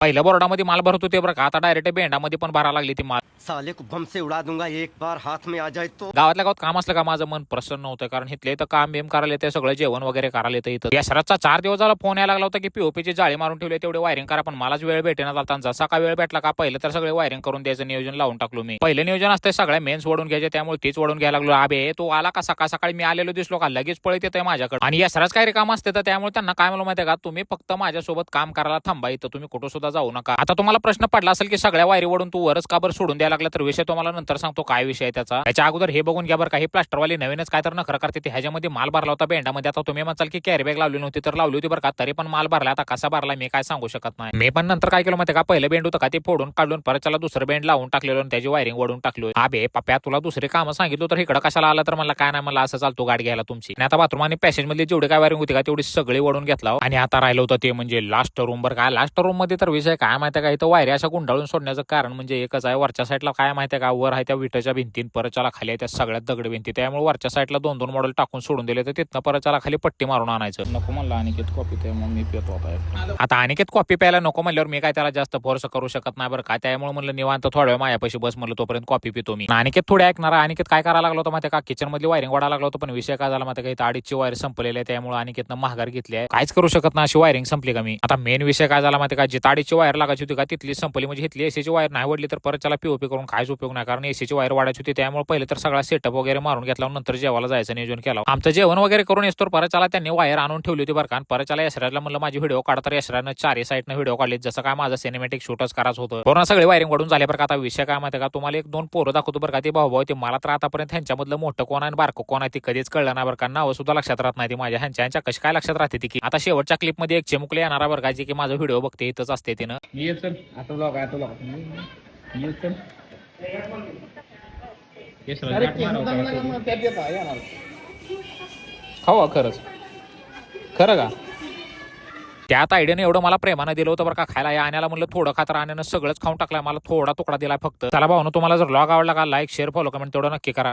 पहिल्या बोर्डामध्ये माल भरत होते बरं का, आता डायरेक्ट बेंडामध्ये पण भरायला लागली ती माल. साले को बम से उड़ा दूंगा एक बार हाथ में आ जाए तो. गावातल्या गावात काम असलं का माझं मन प्रसन्न होतं, कारण इथले तर काम बिम करायला येते, सगळं जेवण वगैरे करायला येतं. इथं यशराजचा 4 दिवस झाला फोन यायला लागला होता की पीओपीची जाळी मारून ठेवले, तेवढे वायरिंग करा, पण मलाच वेळ भेटेना झाला. जसा का वेळ भेटला का पहिलं तर सगळे वायरिंग करून द्यायचं नियोजन लावून टाकलो मी. पहिलं नियोजन असते सगळ्या मेन्स वडून घ्यायचे, त्यामुळे तीच वडून घ्यायला लागलो. अबे तो आला का सकाळ सकाळी मी आलेलो दिसलो का लगेच पळत येतोय माझ्याकडे. आणि यशराज काय काम असते तर त्यामुळे त्यांना काय मला माहिती का, तुम्ही फक्त माझ्यासोबत काम करायला थांबा, इथं तुम्ही कुठं सुद्धा जाऊ नका. आता तुम्हाला प्रश्न पडला असेल की सगळ्या वायरी वडून तू वरच का बरं सोडून द्यायला लागला, तर विषय तुम्हाला नंतर सांगतो काय विषय आहे त्याचा. त्याच्या अगोदर हे बघून घ्या बरं का, हे प्लास्टरवाली नवीनच काय तर नखरं करते ते. ह्याच्यामध्ये माल भरला होता बेंडामध्ये. आता तुम्ही म्हणताल की कॅरी बॅग लावली नव्हती, तर लावली होती बरं का, तरी पण माल भरला. आता कसा भरला मी काय सांगू शकत नाही. मी पण नंतर काय केलं माहिती का, पहिलं बेंड होतं का ते फोडून काढून परत त्याला दुसरं बेंड लावून टाकलेलं आणि त्याची वायरिंग वडून टाकलो. अबे पप्या तुला दुसरे काम सांगितलं तर इकडं कशाला आला, तर मला काय नाही, मला असं चालतो गाडी घ्यायला तुमची. आणि आता बाथरूम आणि पॅसेज मध्ये जेवढे काय वायरिंग होती का तेवढी सगळी वडून घेतला. आणि आता राहिलं होतं ते म्हणजे लास्ट रूम. बरं काय लास्ट रूम मध्ये तर विषय काय माहिती का, इथं वायरी अशा गुंडाळून सोडण्याचं कारण म्हणजे एकच आहे. वरच्या साईडला काय माहिती का, वर आहे त्या विटाच्या भिंतीन, परतच्याला खाली आहे त्या सगळ्यात दगड भिंती, त्यामुळे वरच्या साईडला 2-2 मॉडेल टाकून सोडून दिले, तर तिथनं परतच्याला खाली पट्टी मारून आणायचं. नको म्हणलं अनिकेत कॉपी, त्यामुळे मी पितो आता अनिकेत कॉपी प्यायला नको म्हणल्यावर मी काय त्याला जास्त फोर्स करू शकत नाही बरं का, त्यामुळे म्हणलं निवांत थोड्या वेळ माझ्यापाशी बस म्हणलं, तोपर्यंत कॉपी पितो मी. अनिकेत थोडे ऐकणार. अनिकेत काय करायला लागला होता माहिती का, किचन मधली वायरिंग वाढायला लागला होता, पण विषय काय झाला माहिती का, इथं 2.5ची वायर संपलेली आहे, त्यामुळे अनिकेतनं महागार घेतली आहे. काहीच करू शकत नाही, अशी वायरिंग संपली का मी. आता मेन विषय काय झाला माहिती का, जी 2.5ची वायर लागायची होती का तिथली संपली, म्हणजे इथली एसीची वायर नाही वडली तर परत त्याला पीओपी करून काहीच उपयोग नाही, कारण एसीची वायर वाढायची होती. त्यामुळे पहिले तर सगळा सेटअप वगैरे मारून घेतला, नंतर जेवायला जायचं नियोजन केलं. आमचं जेवण वगैरे करून येतो परत त्याला त्यांनी वायर आणून ठेवली होती बरं का. परत त्याला यशराजला म्हणलं माझी व्हिडिओ काढ, तर यशराजनं 4 साईडनं व्हिडिओ काढले, जसं काय माझं सिनेमॅटिक शूटच करायचं होतं. पूर्ण सगळे वायरिंग वाढून झाले बरं का. आता विषय काय माहिती का, तुम्हाला 1-2 पोरं दाखवतो बरं का, ते भाऊ ते मला तर आतापर्यंत ह्यांच्यामधलं मोठं कोण आहे बारकं कोण आहे ती कधीच कळलं नाही बरं का. नावं सुद्धा लक्षात राहत नाही ती माझ्या, ह्यांच्या कशी काय लक्षात राहते ती की. आता शेवटच्या क्लिप मध्ये एक चिमुकले येणार बरं का, जी की माझा व्हिडिओ बघते इथंच असते तिनं. खावा खरंच खरं का, त्यात आयडियाने एवढं मला प्रेमानं दिलं होतं बरं का खायला. या आण्याला म्हणलं थोडं खातर, आण्यानं सगळंच खाऊन टाकलाय, मला थोडा तुकडा दिलाय फक्त. चला भाऊ, तुम्हाला जर ब्लॉग आवडला का लाईक शेअर फॉलो कमेंट तेवढं नक्की करा.